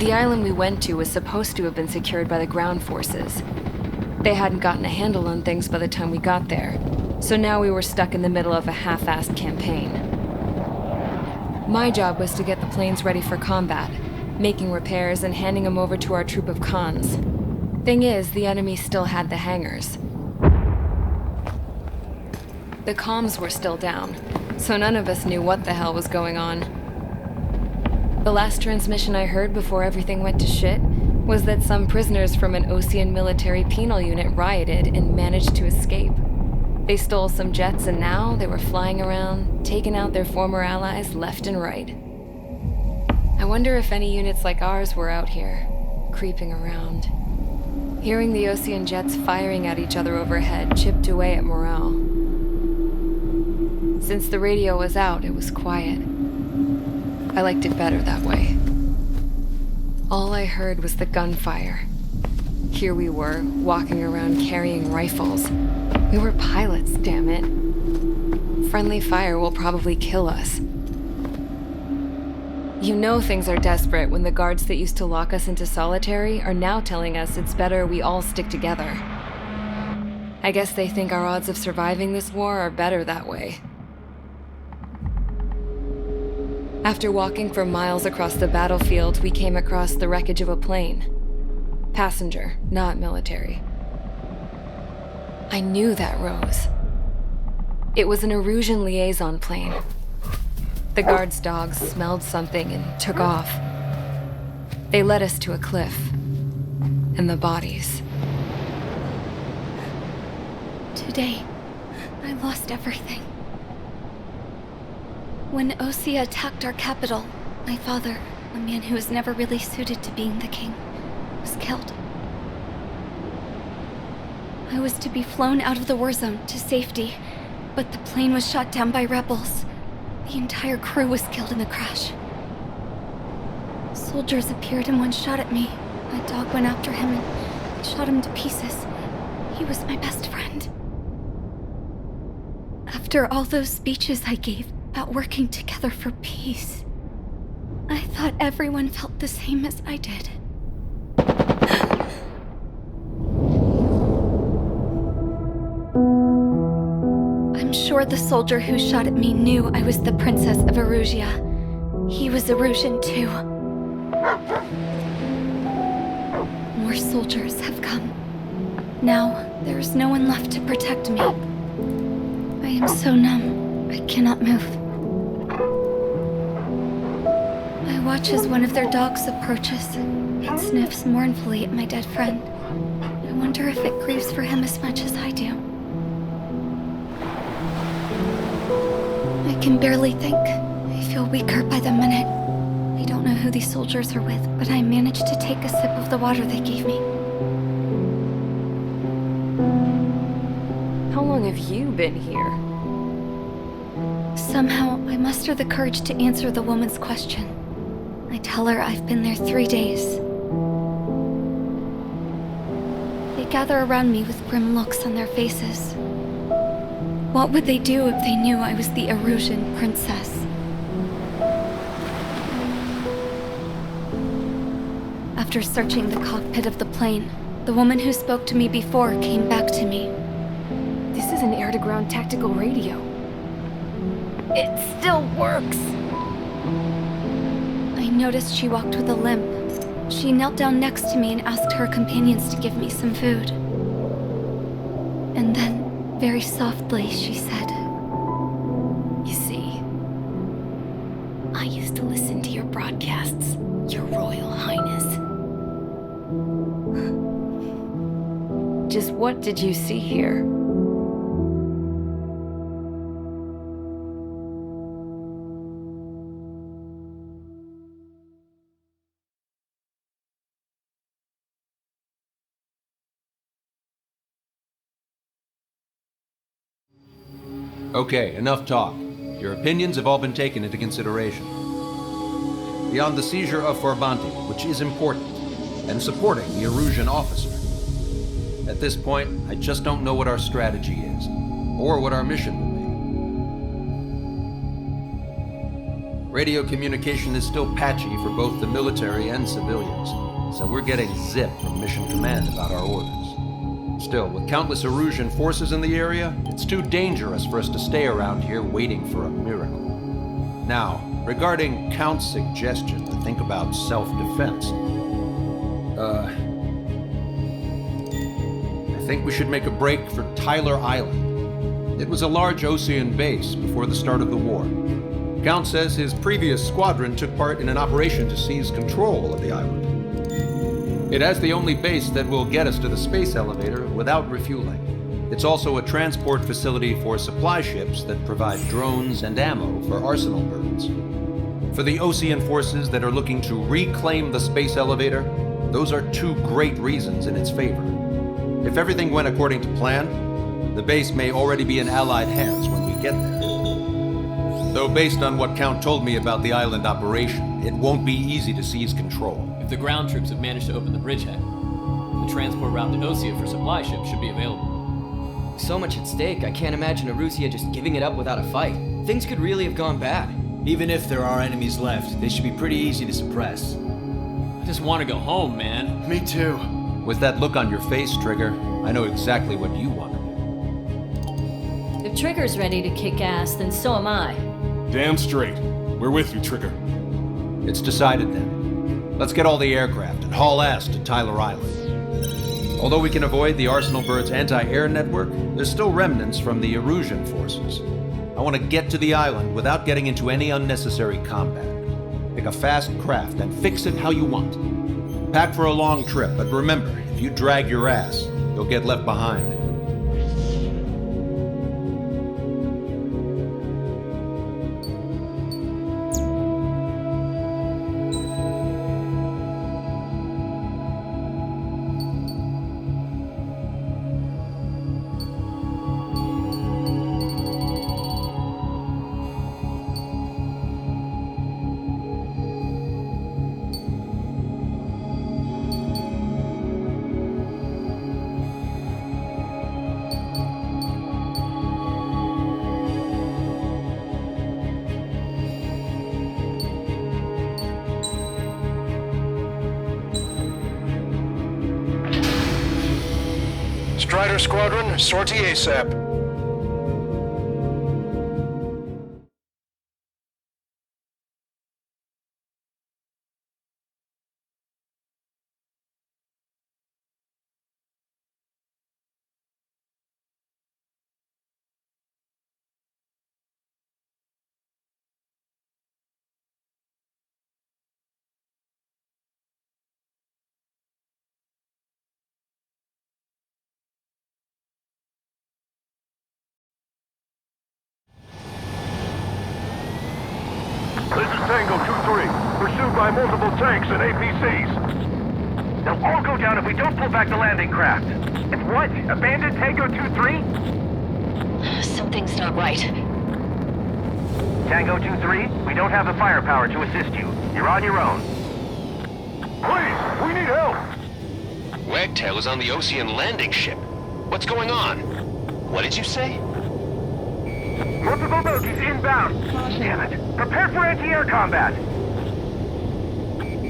The island we went to was supposed to have been secured by the ground forces. They hadn't gotten a handle on things by the time we got there, so now we were stuck in the middle of a half-assed campaign. My job was to get the planes ready for combat, making repairs and handing them over to our troop of cons. Thing is, the enemy still had the hangars. The comms were still down, so none of us knew what the hell was going on. The last transmission I heard before everything went to shit was that some prisoners from an Osean military penal unit rioted and managed to escape. They stole some jets and now they were flying around, taking out their former allies left and right. I wonder if any units like ours were out here, creeping around. Hearing the Osean jets firing at each other overhead chipped away at morale. Since the radio was out, it was quiet. I liked it better that way. All I heard was the gunfire. Here we were, walking around carrying rifles. We were pilots, damn it. Friendly fire will probably kill us. You know things are desperate when the guards that used to lock us into solitary are now telling us it's better we all stick together. I guess they think our odds of surviving this war are better that way. After walking for miles across the battlefield, we came across the wreckage of a plane. Passenger, not military. I knew that rose. It was an Erusian liaison plane. The guard's dogs smelled something and took off. They led us to a cliff. And the bodies. Today, I lost everything. When Osea attacked our capital, my father, a man who was never really suited to being the king, was killed. I was to be flown out of the war zone to safety, but the plane was shot down by rebels. The entire crew was killed in the crash. Soldiers appeared and one shot at me. My dog went after him and shot him to pieces. He was my best friend. After all those speeches I gave about working together for peace, I thought everyone felt the same as I did. I'm sure the soldier who shot at me knew I was the Princess of Erusia. He was Erusian too. More soldiers have come. Now, there is no one left to protect me. I am so numb, I cannot move. I watch as one of their dogs approaches and sniffs mournfully at my dead friend. I wonder if it grieves for him as much as I do. I can barely think. I feel weaker by the minute. I don't know who these soldiers are with, but I managed to take a sip of the water they gave me. How long have you been here? Somehow, I muster the courage to answer the woman's question. I tell her I've been there 3 days. They gather around me with grim looks on their faces. What would they do if they knew I was the Erusian princess? After searching the cockpit of the plane, the woman who spoke to me before came back to me. This is an air-to-ground tactical radio. It still works! I noticed she walked with a limp. She knelt down next to me and asked her companions to give me some food. And then, very softly, she said, You see, I used to listen to your broadcasts, Your Royal Highness. Just what did you see here? Okay, enough talk. Your opinions have all been taken into consideration. Beyond the seizure of Forbanti, which is important, and supporting the Erusian officer. At this point, I just don't know what our strategy is, or what our mission Radio communication is still patchy for both the military and civilians, so we're getting zip from Mission Command about our orders. Still, with countless Erusian forces in the area, it's too dangerous for us to stay around here waiting for a miracle. Now, regarding Count's suggestion to think about self-defense, I think we should make a break for Tyler Island. It was a large Osean base before the start of the war. Count says his previous squadron took part in an operation to seize control of the island. It has the only base that will get us to the space elevator without refueling. It's also a transport facility for supply ships that provide drones and ammo for arsenal birds. For the Osean forces that are looking to reclaim the space elevator, those are two great reasons in its favor. If everything went according to plan, the base may already be in Allied hands when we get there. Though based on what Count told me about the island operation, it won't be easy to seize control. If the ground troops have managed to open the bridgehead, the transport route to Osea for supply ships should be available. So much at stake, I can't imagine Erusia just giving it up without a fight. Things could really have gone bad. Even if there are enemies left, they should be pretty easy to suppress. I just want to go home, man. Me too. With that look on your face, Trigger, I know exactly what you want to do. If Trigger's ready to kick ass, then so am I. Damn straight. We're with you, Trigger. It's decided then. Let's get all the aircraft and haul ass to Tyler Island. Although we can avoid the Arsenal Bird's anti-air network, there's still remnants from the Erusian forces. I want to get to the island without getting into any unnecessary combat. Pick a fast craft and fix it how you want. Pack for a long trip, but remember, if you drag your ass, you'll get left behind. Strider Squadron, sortie ASAP. This is Tango 2-3, pursued by multiple tanks and APCs. They'll all go down if we don't pull back the landing craft. It's what? Abandoned Tango 2-3? Something's not right. Tango 2-3, we don't have the firepower to assist you. You're on your own. Please, we need help! Wagtail is on the Osean landing ship. What's going on? What did you say? Multiple bogies inbound. Damn it. Prepare for anti-air combat.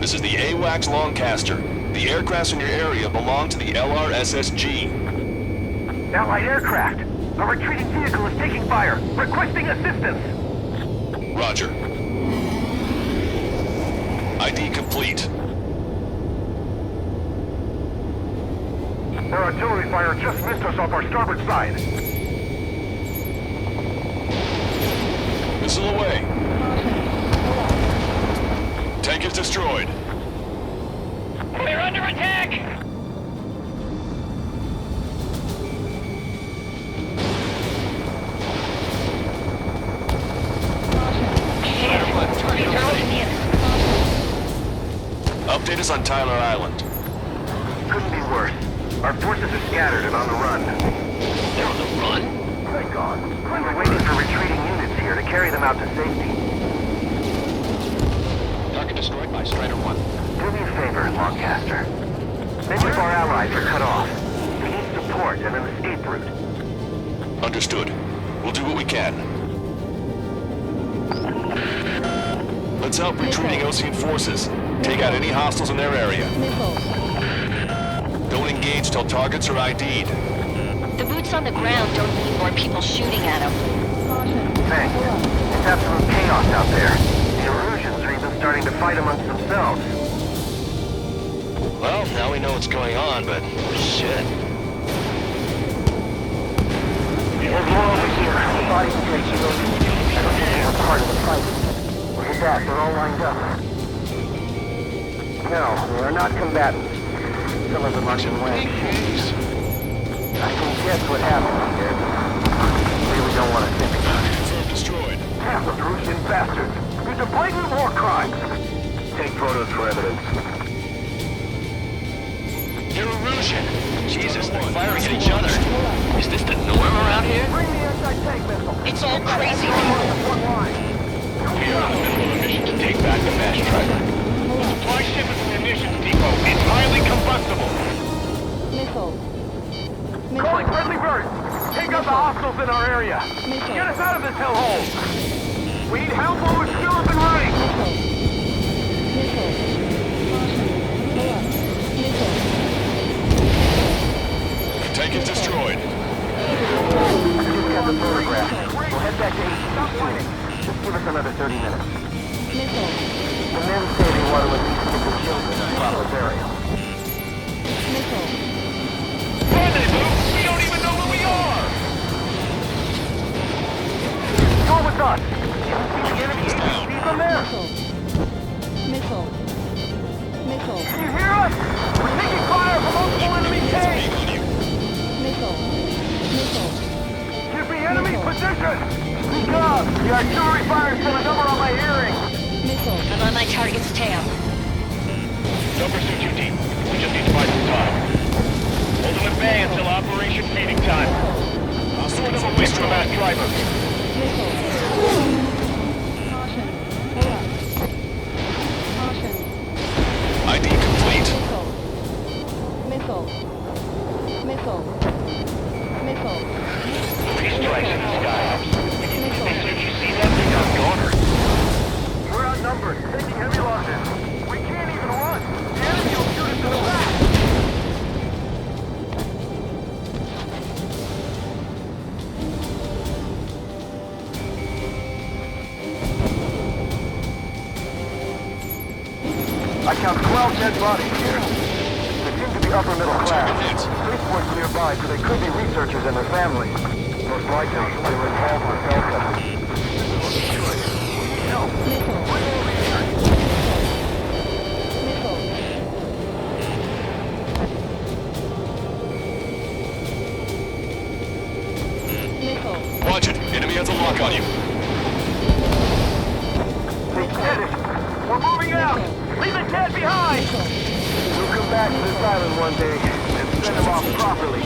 This is the AWACS Longcaster. The aircrafts in your area belong to the LRSSG. Allied aircraft. A retreating vehicle is taking fire. Requesting assistance. Roger. ID complete. Their artillery fire just missed us off our starboard side. Missile away. Tank is destroyed. We're under attack! Update us on Tyler Island. Couldn't be worse. Our forces are scattered and on the run. They're on the run? Thank God. We're waiting for retreating units here to carry them out to safety. Target destroyed by Strider 1. Do me a favor, Longcaster. Many of our allies are cut off. We need support and an escape route. Understood. We'll do what we can. up retreating Osean forces. Take out any hostiles in their area. Don't engage till targets are ID'd. The boots on the ground don't need more people shooting at them. Thanks. It's absolute chaos out there. The Erusians are even starting to fight amongst themselves. Well, now we know what's going on, but shit. There's more over here. The body plates of those Erusians are part of the fight. Look at that, they're all lined up. No, they are not combatants. Some of them are in way. I can guess what happened here. Really don't want to think about it. Confirmed destroyed. Damn those Erusian bastards! These are blatant war crimes! Take photos for evidence. They're Erusian. Jesus, they're firing at each other. Is this the norm around here? Bring the anti-tank missile! It's all crazy. One line! We are in the middle of a mission to take back the mass driver. Supply ship is an munitions depot. It's highly combustible. Calling friendly birds! Take out the hostiles in our area! Get us out of this hellhole! We need help while we're still up and running! Tank is destroyed. I just got the photograph. We'll head back to HQ soon. Just give us another 30 minutes. The men say they want to at least get the children a proper burial. Rendezvous? We don't even know where we are! Go with us! Can you see the enemy APC from there? Can you hear us? We're taking fire from multiple enemy tanks! Give me enemy position! Speak up! The artillery fire's got a number on my hearing! I'm on my target's tail. No pursuit too deep. We just need to buy some time. Hold them at bay until operation feeding time. I'll sort them away from that driver. ID complete. These strikes in the sky. Did you see that? They got Goner. We're outnumbered. Taking heavy losses. We can't even run. The enemy will shoot us in the back. I count 12 dead bodies here. They seem to be upper middle class. Spaceport's nearby, so they could be researchers and their families. Most likely, they were involved with Delta. Help! Bring over here! Watch it. Enemy has a lock on you. They did it! We're moving out! Leave the dead behind! We'll come back to this island one day and send them off properly.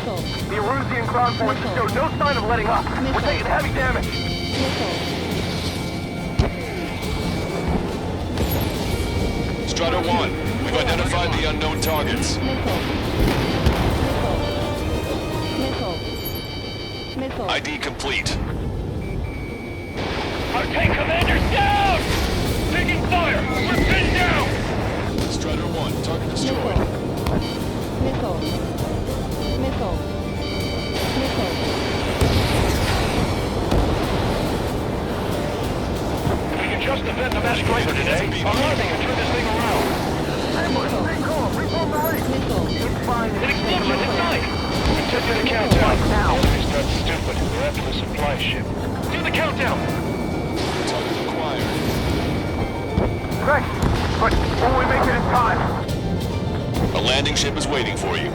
The Erusian ground forces show no sign of letting up. We're taking heavy damage. Strider 1, we've identified the unknown targets. ID complete. Our tank commander's down! Taking fire! We're pinned down! Strider 1, target destroyed. We can just defend the mass driver today. Alarming and turn this thing around. Stay calm. Reform the ring. It's fine. It explodes at night. Continue the countdown. Now. It's not stupid. We're after the supply ship. Do the countdown. Target acquired. Great. But will we make it in time? A landing ship is waiting for you.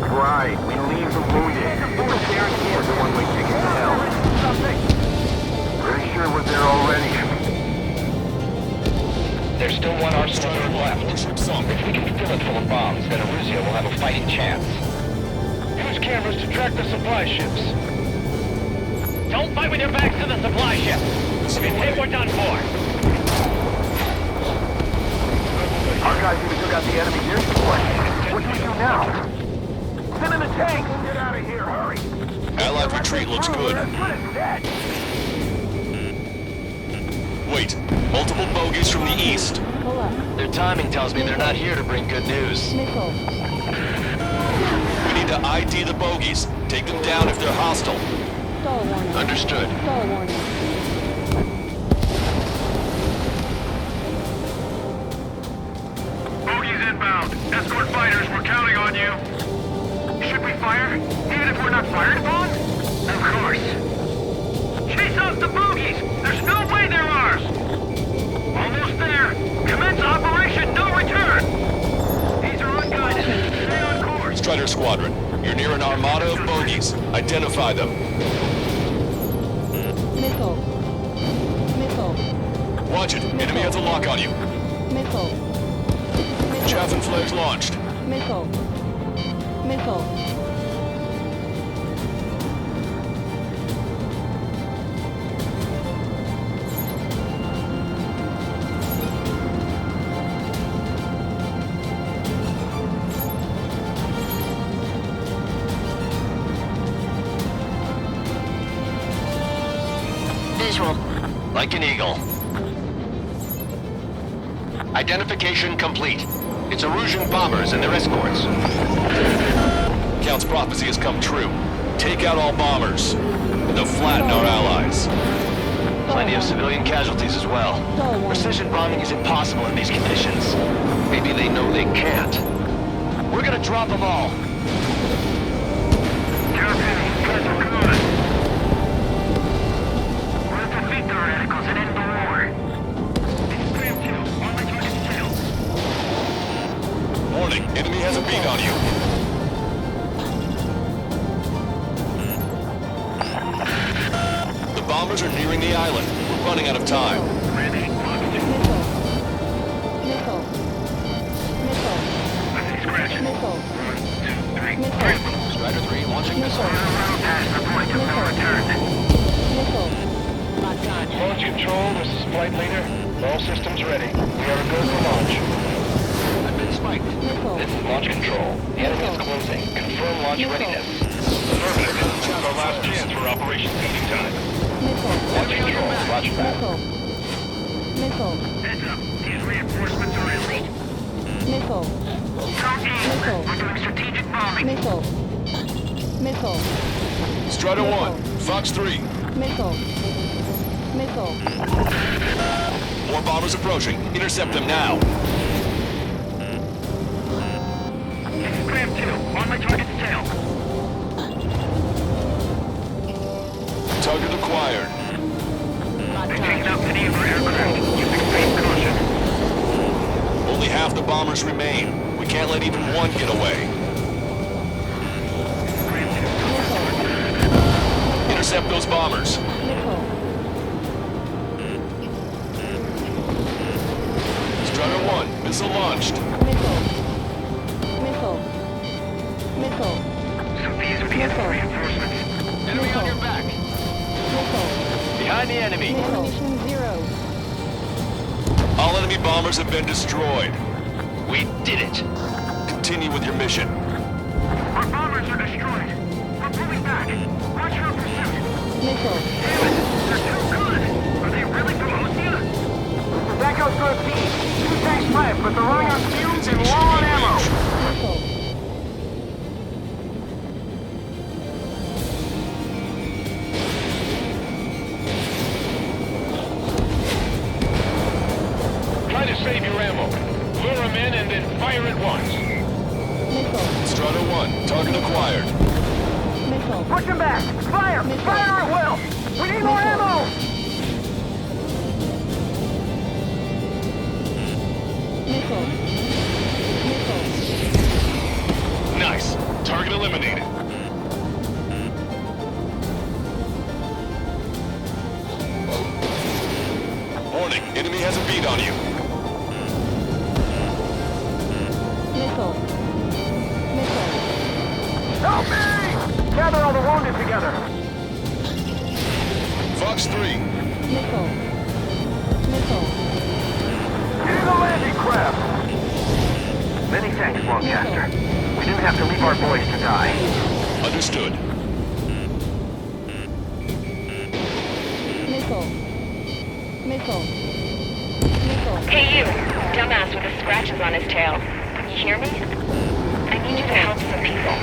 Right, we leave the wounded. We're the one-way ticket to hell. Pretty sure we're there already. There's still one arsenal left. Warship sunk. If we can fill it full of bombs, then Erusia will have a fighting chance. Use cameras to track the supply ships. Don't fight with your backs to the supply ship. If you take, we're done for. Our guys even took out the enemy air support. What do we do now? Send in the tank! Get out of here, hurry! Allied retreat looks good. That's what it's dead. Wait, multiple bogies from the east. Their timing tells me they're not here to bring good news. We need to ID the bogies. Take them down if they're hostile. Understood. Bogies inbound. Escort fighters, we're counting on you. Should we fire? Even if we're not fired upon? Of course. Chase out the bogies! There's no way they're ours! Almost there! Commence operation no return! These are unguided. Stay on course. Strider Squadron, you're near an armada of bogies. Identify them. Missile. Watch it. Enemy has a lock on you. Missile. Chaff and flares launched. Missile. Visual. Like an eagle. Identification complete. It's Erusian bombers and their escorts. Count's prophecy has come true. Take out all bombers. They'll flatten our allies. Plenty of civilian casualties as well. Precision bombing is impossible in these conditions. Maybe they know they can't. We're gonna drop them all. Captain, you guys are good. We'll defeat the radicals and end the war. It's Graham 2. On my target's tail. Warning, enemy has a beat on you. The bombers are nearing the island. We're running out of time. Ready. Scratch. 1, 2, 3. Strider 3 launching missile. Around past the point of no return. Launch control, this is flight leader. All systems ready. We are go for launch. I've been spiked. This is launch control. The enemy is closing. Confirm launch readiness. Affirmative. This is our last chance for Operation Feeding Time. Launch control. Roger back. Heads up. These reinforcements are elite. Don't aim. We're doing strategic bombing. Strider 1, Fox 3. More bombers approaching. Intercept them now. This is Graham 2. On my target's tail. Target acquired. They're taking out many of our aircraft. Use extreme caution. Only half the bombers remain. We can't let even one get away. Intercept those bombers. Strider 1, missile launched. So these are the enemy reinforcements. Enemy on your back. Behind the enemy. All enemy bombers have been destroyed. We did it. Continue with your mission. Our bombers are destroyed. We're pulling back. Watch your pursuit. Damn it! They're too good! Are they really from Osea? That goes for a P. 2 tanks left, but they're running on fumes and low on ammo. Try to save your ammo. Lure them in and then fire at once. Strider 1, target acquired. Push him back. Fire! Fire at will! We need more ammo! Nice. Target eliminated. Warning, enemy has a beat on you. Help me! Gather all the wounded together. Fox 3. Get in the landing craft! Many thanks, Longcaster. We didn't have to leave our boys to die. Understood. Hey you, dumbass with the scratches on his tail. You hear me? I need you to help some people.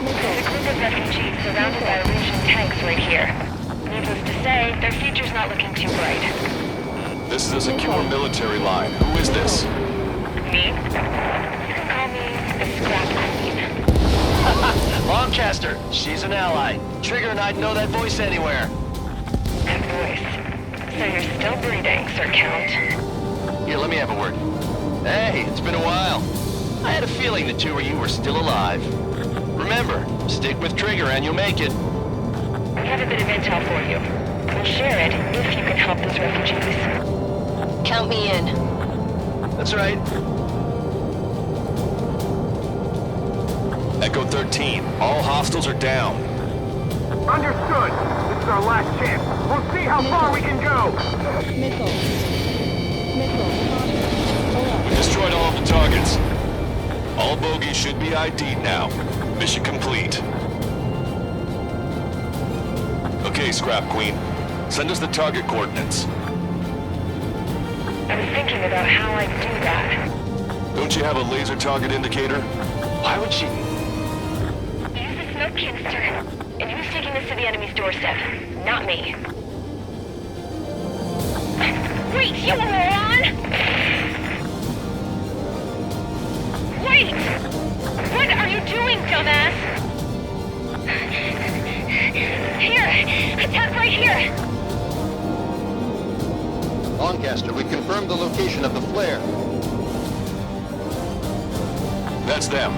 There's a group of refugees surrounded by Erusian tanks right here. Needless to say, their future's not looking too bright. This is a secure military line. Who is this? Me? You can call me the Scrap Queen. Lancaster, she's an ally. Trigger and I'd know that voice anywhere. That voice. So you're still breathing, Sir Count. Here, let me have a word. Hey, it's been a while. I had a feeling the two of you were still alive. Remember, stick with Trigger and you'll make it. We have a bit of intel for you. We'll share it if you can help those refugees. Count me in. That's right. Echo 13, all hostiles are down. Understood. This is our last chance. We'll see how far we can go. We destroyed all of the targets. All bogies should be ID'd now. Mission complete. Okay, Scrap Queen. Send us the target coordinates. I was thinking about how I'd do that. Don't you have a laser target indicator? Why would she? Use the smoke canister. And who's taking this to the enemy's doorstep? Not me. Wait, you moron! Wait! What are you doing, dumbass? Here! Attack right here! Lancaster, we confirmed the location of the flare. That's them.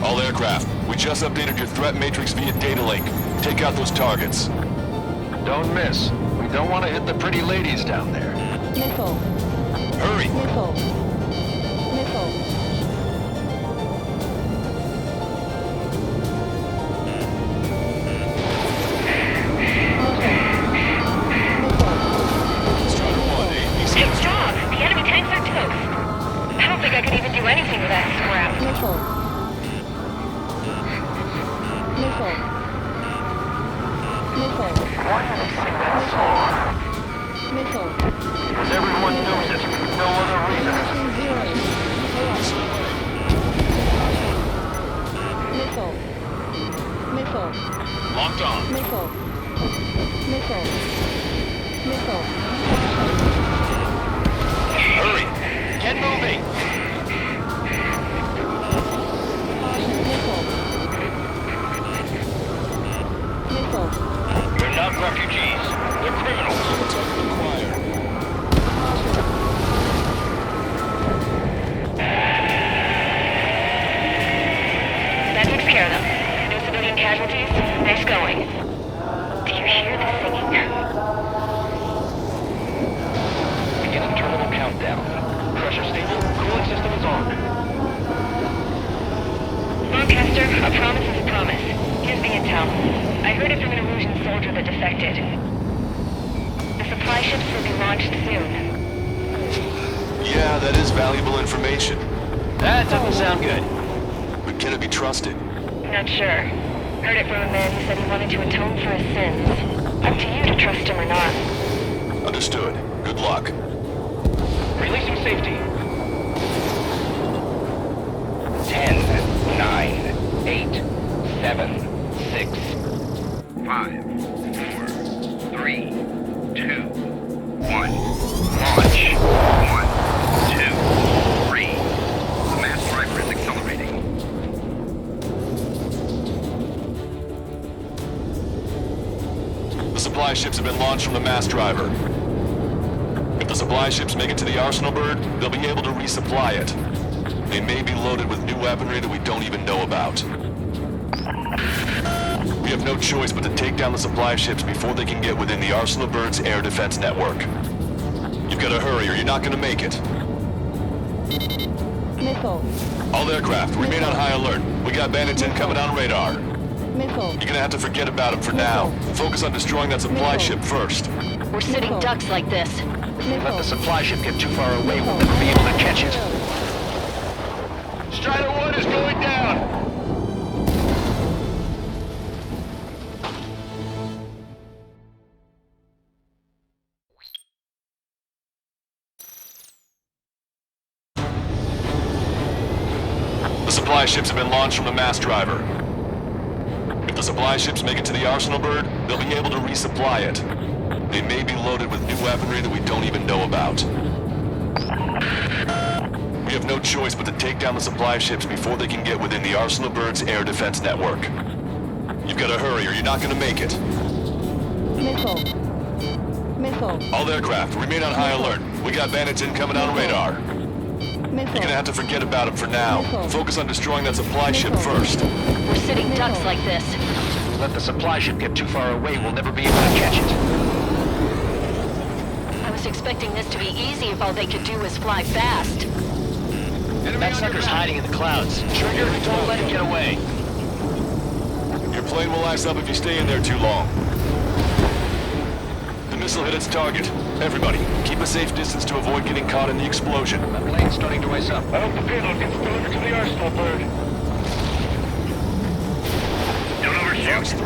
All aircraft, we just updated your threat matrix via data link. Take out those targets. Don't miss. We don't want to hit the pretty ladies down there. Hurry! Good job! The enemy tanks are toast. I don't think I could even do anything with that scrap. Why do they sing that song? Because everyone knows it. No other reason. Locked on. Hurry! Get moving! They're not refugees. They're criminals. That takes care of them. No civilian casualties. Nice going. Do you hear the singing? Beginning terminal countdown. Pressure stable. Cooling system is on. Lancaster, a promise is a promise. Here's the intel. I heard it from an Erusian soldier that defected. The supply ships will be launched soon. Yeah, that is valuable information. That doesn't sound good. But can it be trusted? Not sure. Heard it from a man who said he wanted to atone for his sins. Up to you to trust him or not. Understood. Good luck. Releasing safety. 10, 9, 8, 7, 6, 5, 4, 3, 2, 1. Launch. 1, 2, 3. The mass driver is accelerating. The supply ships have been launched from the mass driver. If the supply ships make it to the Arsenal Bird, they'll be able to resupply it. They may be loaded with new weaponry that we don't even know about. We have no choice but to take down the supply ships before they can get within the Arsenal Bird's air defense network. You've got to hurry or you're not going to make it. All aircraft, remain on high alert. We got bandits incoming on radar. You're gonna have to forget about them for now. Focus on destroying that supply ship first. We're sitting ducks like this. Let the supply ship get too far away, we'll never be able to catch it. Strider 1 is going down! supply ships have been launched from the mass driver. If the supply ships make it to the Arsenal Bird, they'll be able to resupply it. They may be loaded with new weaponry that we don't even know about. We have no choice but to take down the supply ships before they can get within the Arsenal Bird's air defense network. You've got to hurry or you're not going to make it. Missile. All aircraft, remain on high alert. We got bandits incoming on radar. You're gonna have to forget about them for now. Focus on destroying that supply ship first. We're sitting ducks like this. If we let the supply ship get too far away, we'll never be able to catch it. I was expecting this to be easy if all they could do was fly fast. That sucker's hiding in the clouds. Trigger, don't let him get away. Your plane will ice up if you stay in there too long. The missile hit its target. Everybody, keep a safe distance to avoid getting caught in the explosion. The plane's starting to ice up. I hope the payload gets delivered to the Arsenal Bird. Don't overshoot. Fox 3.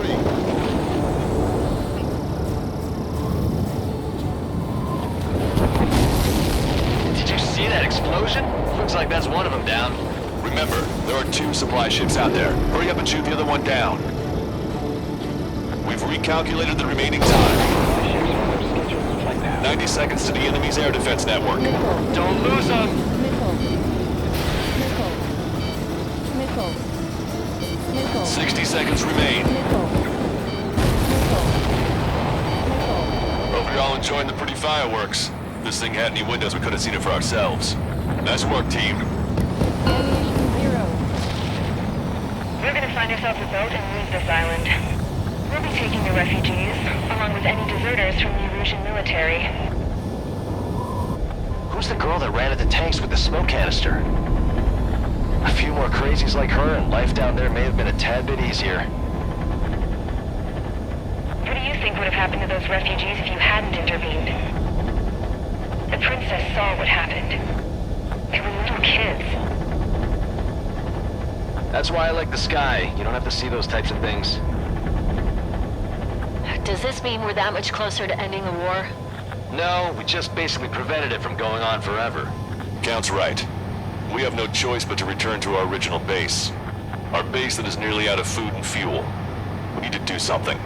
Did you see that explosion? Looks like that's one of them down. Remember, there are 2 supply ships out there. Hurry up and shoot the other one down. We've recalculated the remaining time. 90 seconds to the enemy's air defense network. Don't lose them! Missile. 60 seconds remain. Hope you're all enjoying the pretty fireworks. If this thing had any windows, we could have seen it for ourselves. Nice work, team. We're gonna find ourselves a boat and leave this island. We'll be taking the refugees, along with any deserters from the Erusian military. Who's the girl that ran at the tanks with the smoke canister? A few more crazies like her and life down there may have been a tad bit easier. What do you think would have happened to those refugees if you hadn't intervened? The princess saw what happened. They were little kids. That's why I like the sky. You don't have to see those types of things. Does this mean we're that much closer to ending the war? No, we just basically prevented it from going on forever. Count's right. We have no choice but to return to our original base. Our base that is nearly out of food and fuel. We need to do something.